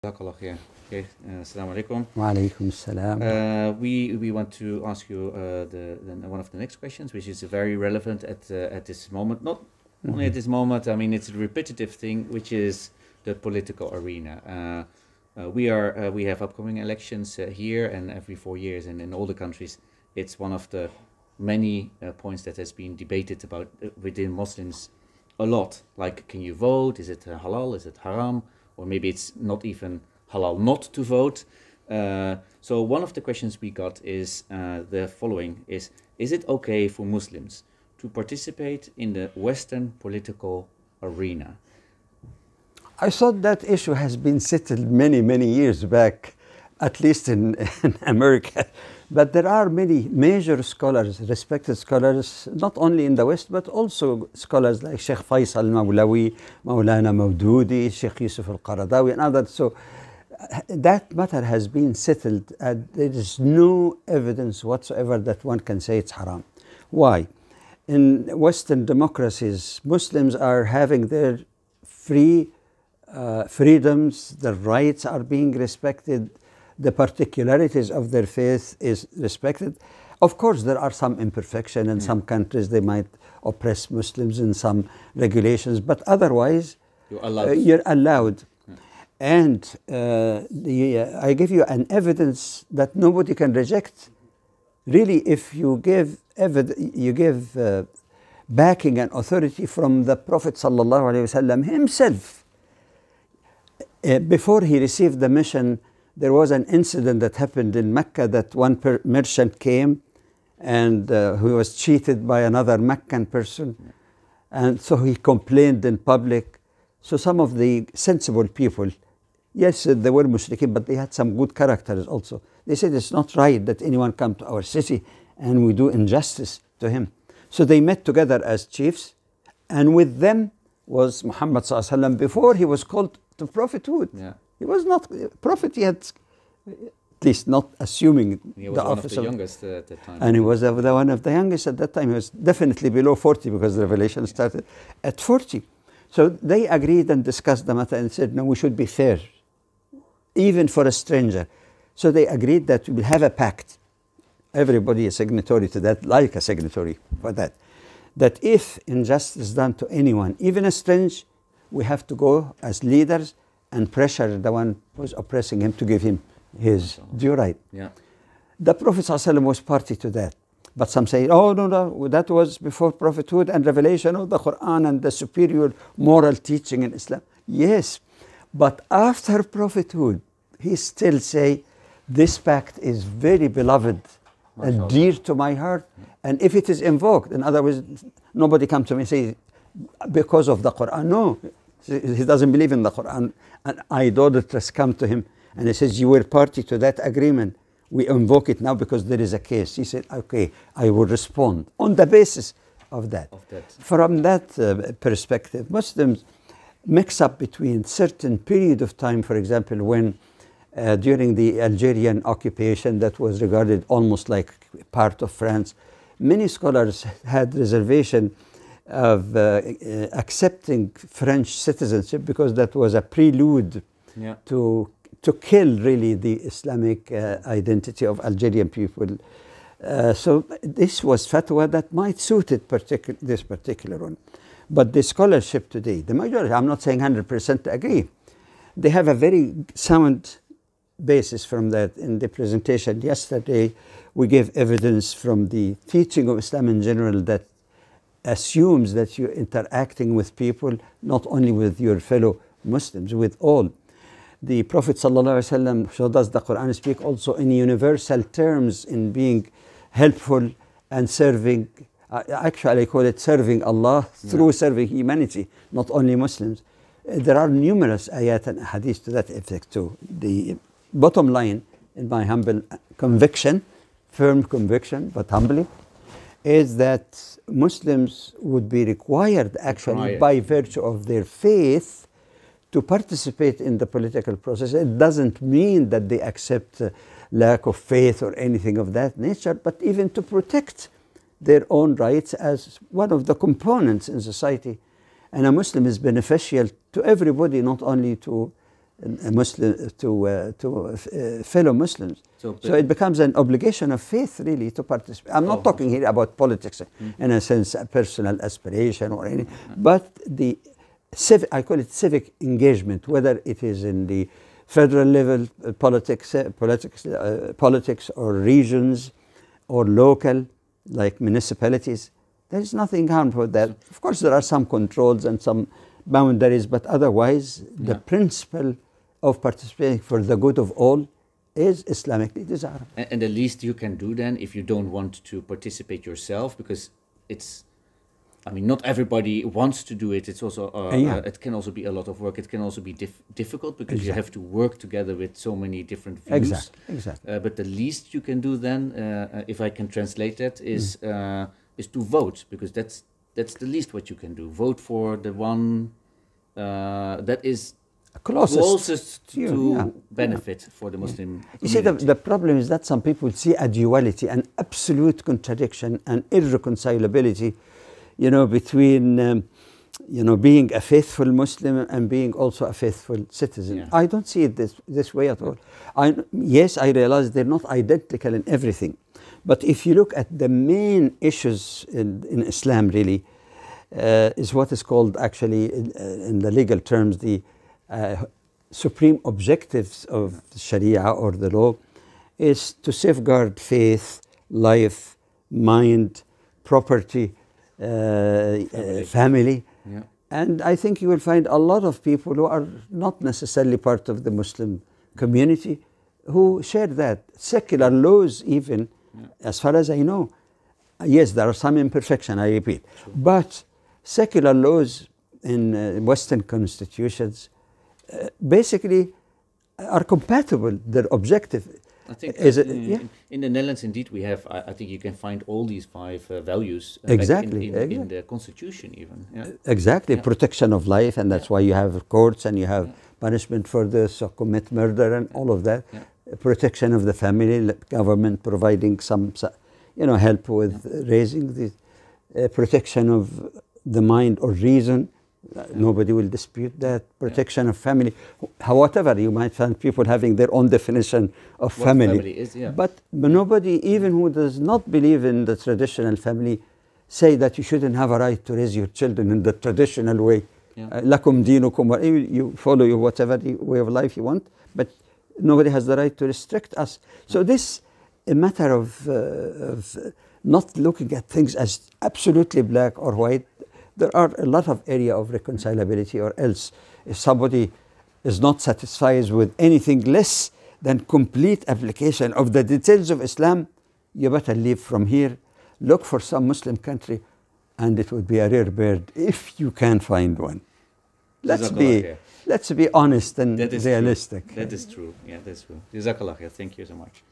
Jazakallah khair. Okay, Assalamu alaikum. Wa alaikum salam. We want to ask you one of the next questions, which is very relevant at this moment. Not only at this moment. I mean, it's a repetitive thing, which is the political arena. We have upcoming elections here and every 4 years, and in all the countries, it's one of the many points that has been debated about within Muslims a lot. Like, can you vote? Is it halal? Is it haram? Or maybe it's not even halal not to vote. So one of the questions we got is the following: is it okay for Muslims to participate in the Western political arena? I thought that issue has been settled many years back, at least in America. But there are many major scholars, respected scholars, not only in the West, but also scholars like Sheikh Faisal Mawlawi, Maulana Mawdudi, Sheikh Yusuf al-Qaradawi, and others. So that matter has been settled, and there is no evidence whatsoever that one can say it's haram. Why? In Western democracies, Muslims are having their freedoms, their rights are being respected, the particularities of their faith is respected. Of course, there are some imperfection in some countries. They might oppress Muslims in some regulations, but otherwise, you're allowed. And I give you an evidence that nobody can reject. Really, if you give backing and authority from the Prophet ﷺ himself. Before he received the mission, there was an incident that happened in Mecca that one merchant came and who was cheated by another Meccan person. And so he complained in public. So some of the sensible people, yes, they were mushrikeen, but they had some good characters also. They said it's not right that anyone come to our city and we do injustice to him. So they met together as chiefs, and with them was Muhammad ﷺ before he was called to prophethood. Yeah. He was not prophet yet, at least not assuming he was one of the youngest at that time. And he was one of the youngest at that time. He was definitely below 40 because the revelation started at 40. So they agreed and discussed the matter and said, no, we should be fair, even for a stranger. So they agreed that we will have a pact. Everybody is signatory to that, like a signatory for that. That if injustice is done to anyone, even a stranger, we have to go as leaders and pressure the one who's oppressing him to give him his due right. Yeah. The Prophet ﷺ was party to that. But some say, oh, no, that was before prophethood and revelation of the Quran and the superior moral teaching in Islam. Yes, but after prophethood, he still say, this pact is very beloved and dear to my heart. And if it is invoked, in other words, nobody come to me and say, because of the Quran. No, he doesn't believe in the Quran. An idolatrous come to him and he says, you were party to that agreement. We invoke it now because there is a case. He said, okay, I will respond on the basis of that. From that perspective, Muslims mix up between certain period of time, for example, when during the Algerian occupation that was regarded almost like part of France, many scholars had reservation of accepting French citizenship because that was a prelude to kill really the Islamic identity of Algerian people. So this was fatwa that might suit it this particular one. But the scholarship today, the majority, I'm not saying 100% agree, they have a very sound basis from that. In the presentation yesterday, we gave evidence from the teaching of Islam in general that assumes that you're interacting with people, not only with your fellow Muslims, with all. The Prophet ﷺ, so does the Quran speak also in universal terms in being helpful and serving. Actually, I call it serving Allah through serving humanity, not only Muslims. There are numerous ayat and hadith to that effect too. The bottom line, in my humble conviction, firm conviction, but humbly, is that Muslims would be required actually by virtue of their faith to participate in the political process. It doesn't mean that they accept lack of faith or anything of that nature, but even to protect their own rights as one of the components in society. And a Muslim is beneficial to everybody, not only to a Muslim to fellow Muslims. So it becomes an obligation of faith, really, to participate. I'm not talking here about politics, in a sense, a personal aspiration or anything, but the civic, I call it civic engagement, whether it is in the federal level politics or regions or local, like municipalities. There is nothing harmful with that. Of course, there are some controls and some boundaries, but otherwise, the principle of participating for the good of all is Islamically desirable. And the least you can do then, if you don't want to participate yourself, because it's, I mean, not everybody wants to do it. It's also, it can also be a lot of work. It can also be difficult because you have to work together with so many different views. Exactly. But the least you can do then, if I can translate that, is to vote, because that's the least what you can do. Vote for the one that is closest to benefit for the Muslim community. You see, the problem is that some people see a duality, an absolute contradiction, an irreconcilability, between being a faithful Muslim and being also a faithful citizen. I don't see it this way at all. Yes, I realize they're not identical in everything, but if you look at the main issues in Islam, really, is what is called actually in the legal terms the supreme objectives of the Sharia or the law, is to safeguard faith, life, mind, property, family. And I think you will find a lot of people who are not necessarily part of the Muslim community who share that. Secular laws even, as far as I know, yes, there are some imperfection, I repeat, but secular laws in Western constitutions basically are compatible. Their objective I think in the Netherlands, indeed, we have. I think you can find all these 5 values exactly in the constitution, even. Exactly, protection of life, and that's why you have courts and you have punishment for those who commit murder and all of that. Protection of the family, government providing some, help with raising the protection of the mind or reason. Nobody will dispute that. Protection of family. However, you might find people having their own definition of family is, but nobody, even who does not believe in the traditional family, say that you shouldn't have a right to raise your children in the traditional way. Lakum dinukum, you follow your whatever way of life you want, but nobody has the right to restrict us. So this a matter of not looking at things as absolutely black or white. There are a lot of area of reconcilability, or else if somebody is not satisfied with anything less than complete application of the details of Islam, you better leave from here, look for some Muslim country, and it would be a rare bird if you can find one. Let's be honest and realistic. That is true. Yeah, that's true. Jazakallah khair. Thank you so much.